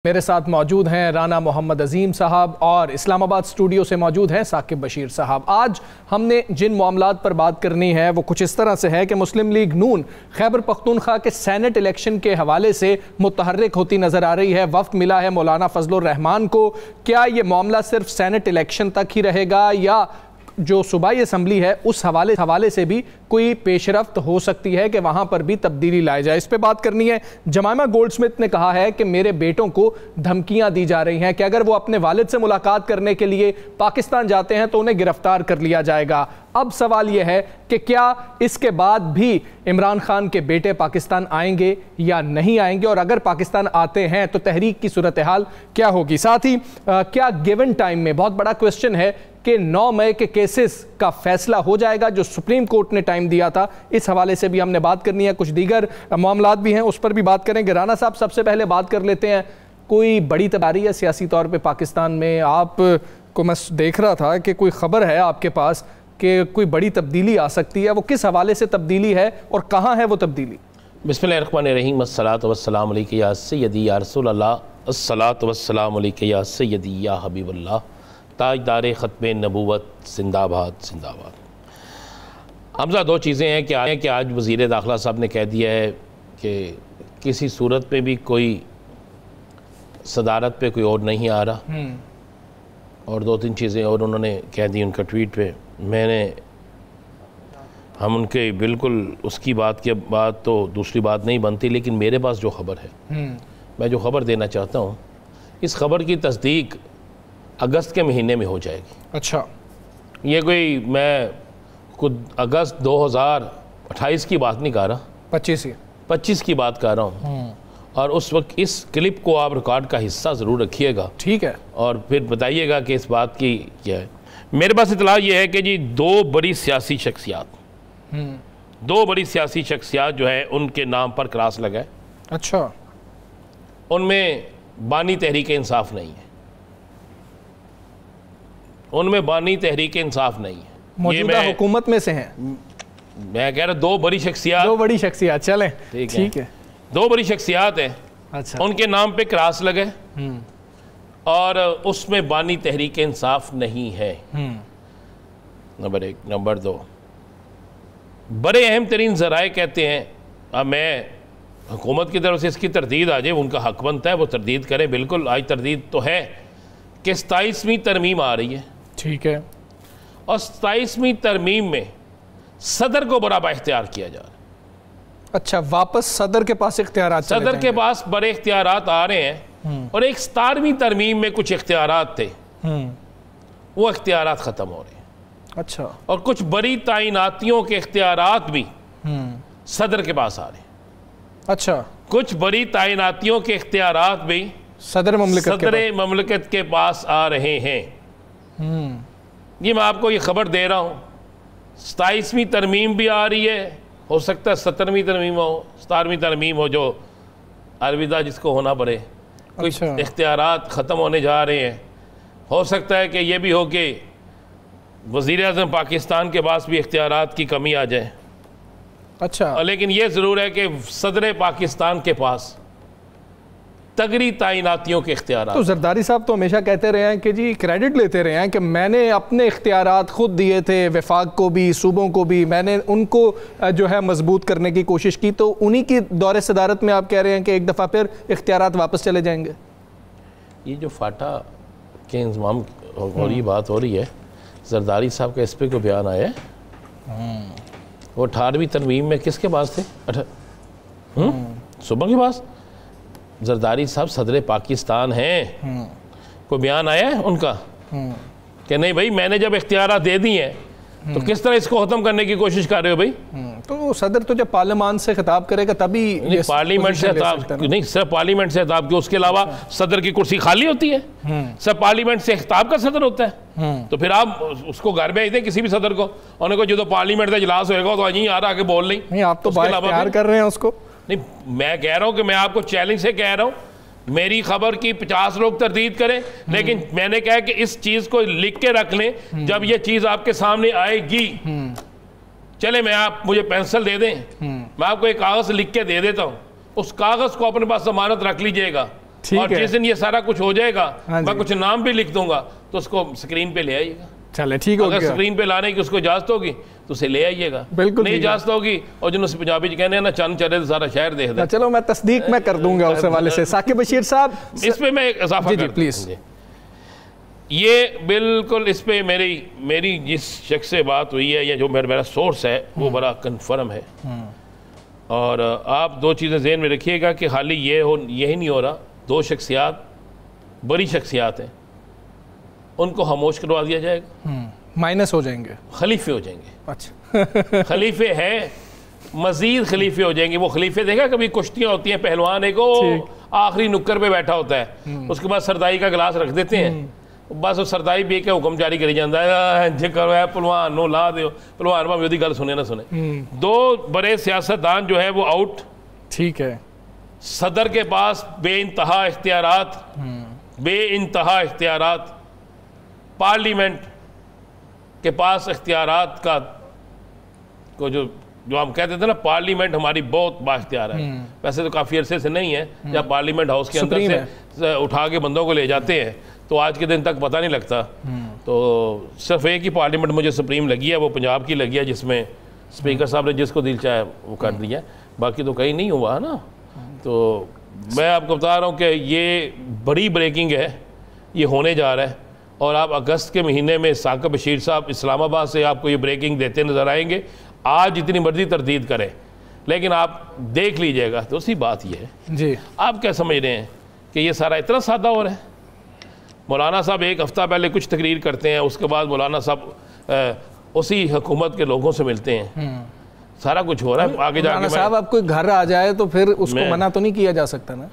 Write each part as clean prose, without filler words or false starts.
मेरे साथ मौजूद हैं राना मोहम्मद अजीम साहब और इस्लामाबाद स्टूडियो से मौजूद हैं साकिब बशीर साहब। आज हमने जिन मामलात पर बात करनी है वो कुछ इस तरह से है कि मुस्लिम लीग नून खैबर पख्तूनख्वा के सेनेट इलेक्शन के हवाले से मुतहर्रिक होती नज़र आ रही है। वफ्द मिला है मौलाना फजलुर रहमान को। क्या ये मामला सिर्फ सेनेट इलेक्शन तक ही रहेगा या जो सूबाई असम्बली है उस हवाले से भी कोई पेशरफ्त हो सकती है कि वहाँ पर भी तब्दीली लाई जाए? इस पे बात करनी है। जमाइमा गोल्डस्मिथ ने कहा है कि मेरे बेटों को धमकियाँ दी जा रही हैं कि अगर वो अपने वालिद से मुलाकात करने के लिए पाकिस्तान जाते हैं तो उन्हें गिरफ्तार कर लिया जाएगा। अब सवाल यह है कि क्या इसके बाद भी इमरान खान के बेटे पाकिस्तान आएंगे या नहीं आएंगे, और अगर पाकिस्तान आते हैं तो तहरीक की सूरत हाल क्या होगी? साथ ही क्या गिवन टाइम में, बहुत बड़ा क्वेश्चन है कि 9 मई के केसेस का फैसला हो जाएगा जो सुप्रीम कोर्ट ने टाइम दिया था? इस हवाले से भी हमने बात करनी है। कुछ दीगर मामलात भी हैं, उस पर भी बात करेंगे। राना साहब, सबसे पहले बात कर लेते हैं, कोई बड़ी तबाही है सियासी तौर पे पाकिस्तान में? आप को मैं देख रहा था कि कोई खबर है आपके पास कि कोई बड़ी तब्दीली आ सकती है, वो किस हवाले से तब्दीली है और कहाँ है वो तब्दीली? बिस्मिल्लाहिर्रहमानिर्रहीम, अस्सलातु वस्सलामु अलैका या सय्यदी या रसूलल्लाह, अस्सलातु वस्सलामु अलैका या सय्यदी या हबीबल्लाह, ताजदार ख़त्मे नबूवत जिंदाबाद जिंदाबाद। हमजा दो चीज़ें हैं कि आज वज़ीर दाखिला साहब ने कह दिया है कि किसी सूरत में भी कोई सदारत पे कोई और नहीं आ रहा, और 2-3 चीज़ें और उन्होंने कह दी उनका ट्वीट पे। हम उनके बिल्कुल उसकी बात के बाद तो दूसरी बात नहीं बनती, लेकिन मेरे पास जो ख़बर है, मैं जो ख़बर देना चाहता हूँ, इस ख़बर की तस्दीक अगस्त के महीने में हो जाएगी। अच्छा, ये कोई मैं खुद अगस्त 2028 की बात नहीं कर रहा, 25 की बात कर रहा हूँ। और उस वक्त इस क्लिप को आप रिकॉर्ड का हिस्सा ज़रूर रखिएगा, ठीक है, और फिर बताइएगा कि इस बात की क्या है। मेरे पास इतला ये है कि जी दो बड़ी सियासी शख्सियात जो है उनके नाम पर क्रॉस लगा है। अच्छा, उनमें बानी तहरीक इंसाफ नहीं है, उनमें बानी तहरीक इंसाफ नहीं है, मौजूदा हुकूमत में से हैं। मैं कह रहा दो बड़ी शख्सियात चलें, ठीक है, दो बड़ी शख्सियात हैं। अच्छा, उनके नाम पे क्रॉस लगे और उसमें बानी तहरीक इंसाफ नहीं है, नंबर 1। नंबर 2, बड़े अहम तरीन ज़राए कहते हैं, अब मैं हुकूमत की तरफ से इसकी तरदीद आ जाए, उनका हक बनता है वो तरदीद करें, बिल्कुल आज तरदीद तो है कि 27वीं तरमीम आ रही है, ठीक है, और 27वीं तरमीम में सदर को बड़ा बाइख्तियार किया जा रहा है। अच्छा, वापस सदर के पास इख्तियारात, सदर के पास बड़े इख्तियारात आ रहे हैं, और एक 17वीं तरमीम में कुछ इख्तियारात थे, वो इख्तियारात ख़त्म हो रहे हैं। अच्छा, और कुछ बड़ी ताइनातियों के इख्तियारात भी सदर के पास आ रहे हैं। अच्छा, कुछ बड़ी ताइनातियों के इख्तियारात भी सदर ममलकत के पास आ रहे हैं। ये मैं आपको ये खबर दे रहा हूँ, 27वीं तरमीम भी आ रही है, हो सकता है 17वीं तरमीम हो, 17वीं तरमीम हो, जो अलविदा जिसको होना पड़े। कुछ इख्तियारात ख़त्म होने जा रहे हैं, हो सकता है कि ये भी हो कि वज़ीर आज़म पाकिस्तान के पास भी इख्तियारात की कमी आ जाए। अच्छा, लेकिन ये ज़रूर है कि सदर पाकिस्तान के पास तगड़ी ताइनातियों के इख्तियारात। तो जरदारी साहब तो हमेशा कहते रहे हैं कि जी क्रेडिट लेते रहे हैं कि मैंने अपने इख्तियारात खुद दिए थे, वफाक को भी, सूबों को भी, मैंने उनको जो है मजबूत करने की कोशिश की, तो उन्हीं की दौरे सदारत में आप कह रहे हैं कि एक दफ़ा फिर इख्तियारात वापस चले जाएंगे? ये जो फाटा के इंतजाम और ये बात हो रही है, जरदारी साहब का इस पर कोई बयान आया है? वो 18वीं तरमीम में किसके पास थे? सूबों के पास। जरदारी साहब सदर पाकिस्तान हैं, कोई बयान आया है उनका कि नहीं भाई मैंने जब इख्तियारात दे दी हैं तो किस तरह इसको ख़त्म करने की कोशिश कर रहे हो भाई? तो सदर तो जब पार्लियामान से खिताब करेगा तभी, पार्लियामेंट से नहीं, सिर्फ पार्लियामेंट से खिताब, उसके अलावा सदर की कुर्सी खाली होती है, सब पार्लियामेंट से खिताब का सदर होता है। तो फिर आप उसको घर भेज दें किसी भी सदर को, उन्हें जो पार्लियामेंट का इजलास होगा तो यहीं आ रहा आके बोल नहीं, आप तो प्यार कर रहे हैं उसको। नहीं, मैं कह रहा हूं कि मैं आपको चैलेंज से कह रहा हूं, मेरी खबर की 50 लोग तरदीद करें, लेकिन मैंने कहा कि इस चीज को लिख के रख लें, जब ये चीज आपके सामने आएगी, चले मुझे पेंसिल दे दें, मैं आपको एक कागज लिख के दे देता हूं, उस कागज को अपने पास जमानत रख लीजिएगा, और जिस दिन ये सारा कुछ हो जाएगा मैं कुछ नाम भी लिख दूंगा तो उसको स्क्रीन पे ले आइएगा। चले ठीक हो गया। अगर स्क्रीन पे लाने की उसको इजाजत होगी तो उसे ले आइएगा, बिल्कुल नहीं इजाजत होगी और जिन्होंने पंजाबी कहने हैं ना चंद चले तो सारा शहर देख दे। चलो मैं तस्दीक मैं कर दूंगा उस हवाले से। साकिब बशीर साहब इसमें मैं एक इजाफा कर प्लीज। ये बिल्कुल इस पे मेरी जिस शख्स से बात हुई है या जो मेरा सोर्स है वो बड़ा कन्फर्म है। और आप दो चीज़ें ज़हन में रखिएगा कि खाली यही नहीं हो रहा, दो शख्सियात बड़ी शख्सियात हैं उनको खामोश करवा दिया जाएगा, माइनस हो जाएंगे, खलीफे हो जाएंगे। अच्छा खलीफे हैं, मजीद खलीफे हो जाएंगे। वो खलीफे देखा कभी कुश्तियाँ होती हैं, पहलवान एक आखिरी नुक्कर पे बैठा होता है, उसके बाद सरदाई का गिलास रख देते हैं, बस वो सरदाई भी के हुक्म जारी करी जाता है जे करो है पहलवान नो ला दो, पहलवान भाव यदि गल सुने ना सुने। दो बड़े सियासतदान जो है वो आउट, ठीक है। सदर के पास बेइंतहा इख्तियारात, पार्लियामेंट के पास इख्तियारात का को जो हम कहते थे ना, पार्लियामेंट हमारी बहुत बाख्तियार है। वैसे तो काफ़ी अरसे से नहीं है, जब पार्लियामेंट हाउस के अंदर से उठा के बंदों को ले जाते हैं तो आज के दिन तक पता नहीं लगता। तो सिर्फ एक ही पार्लियामेंट मुझे सुप्रीम लगी है, वो पंजाब की लगी है, जिसमें स्पीकर साहब ने जिसको दिल चाहे वो कर दिया, बाकी तो कहीं नहीं हुआ ना। तो मैं आपको बता रहा हूँ कि ये बड़ी ब्रेकिंग है, ये होने जा रहा है। और आप अगस्त के महीने में साकिब बशीर साहब इस्लामाबाद से आपको ये ब्रेकिंग देते नज़र आएंगे। आज जितनी मर्जी तरदीद करें लेकिन आप देख लीजिएगा तो उसी बात ये है जी। आप क्या समझ रहे हैं कि ये सारा इतना सादा हो रहा है? मौलाना साहब एक हफ़्ता पहले कुछ तकरीर करते हैं, उसके बाद मौलाना साहब उसी हुकूमत के लोगों से मिलते हैं, सारा कुछ हो रहा है। आगे जाके साहब आप कोई घर आ जाए तो फिर उसको मना तो नहीं किया जा सकता ना?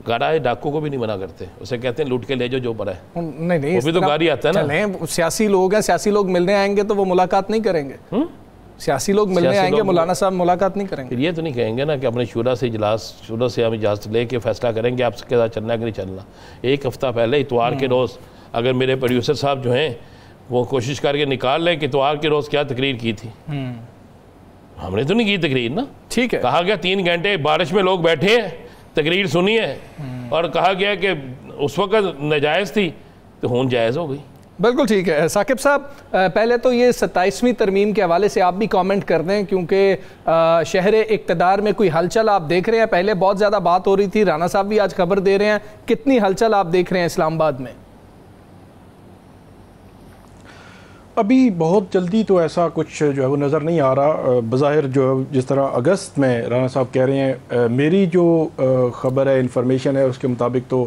घर आए डाकू को भी नहीं मना करते, उसे कहते हैं लूट के ले जाओ जो पर है। नहीं वो भी तो गाड़ी आता है ना। सियासी लोग हैं, सियासी लोग मिलने आएंगे तो वो मुलाकात नहीं करेंगे। सियासी लोग मिलने आएंगे, मौलाना साहब मुलाकात नहीं करेंगे। ये तो नहीं कहेंगे ना कि अपने शुरा से हम इजाज़त लेके फैसला करेंगे आपके साथ चलना कि नहीं चलना। एक हफ़्ता पहले इतवार के रोज़ अगर मेरे प्रोड्यूसर साहब जो हैं वो कोशिश करके निकाल लें कि इतवार के रोज़ क्या तकरीर की थी। हमने तो नहीं की तकरीर ना, ठीक है। कहा गया 3 घंटे बारिश में लोग बैठे हैं, तकरीर सुनी है और कहा गया कि उस वक्त नाजायज़ थी तो होन जायज़ हो गई। बिल्कुल ठीक है। साकिब साहब पहले तो ये 27वीं तरमीम के हवाले से आप भी कमेंट कर दें, क्योंकि शहर इक़्तिदार में कोई हलचल आप देख रहे हैं? पहले बहुत ज़्यादा बात हो रही थी, राना साहब भी आज खबर दे रहे हैं, कितनी हलचल आप देख रहे हैं इस्लामाबाद में? अभी बहुत जल्दी तो ऐसा कुछ जो है वो नज़र नहीं आ रहा। बज़ाहिर जो जिस तरह अगस्त में राना साहब कह रहे हैं, मेरी जो ख़बर है, इंफॉर्मेशन है, उसके मुताबिक तो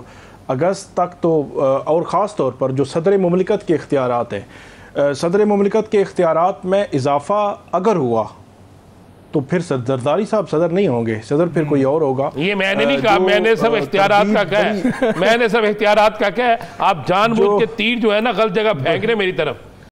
अगस्त तक तो और ख़ास तौर पर जो सदर मुमलिकत के इख्तियारात हैं, सदर मुमलिकत के इख्तियारात में इजाफ़ा अगर हुआ तो फिर जरदारी साहब सदर नहीं होंगे, सदर फिर कोई और होगा। ये मैंने नहीं कहा, मैंने सब इख्तियारात का क्या है, मैंने सब इख्तियारात का क्या है। आप जानबूझ के तीर जो है ना गलत जगह फेंक रहे मेरी तरफ।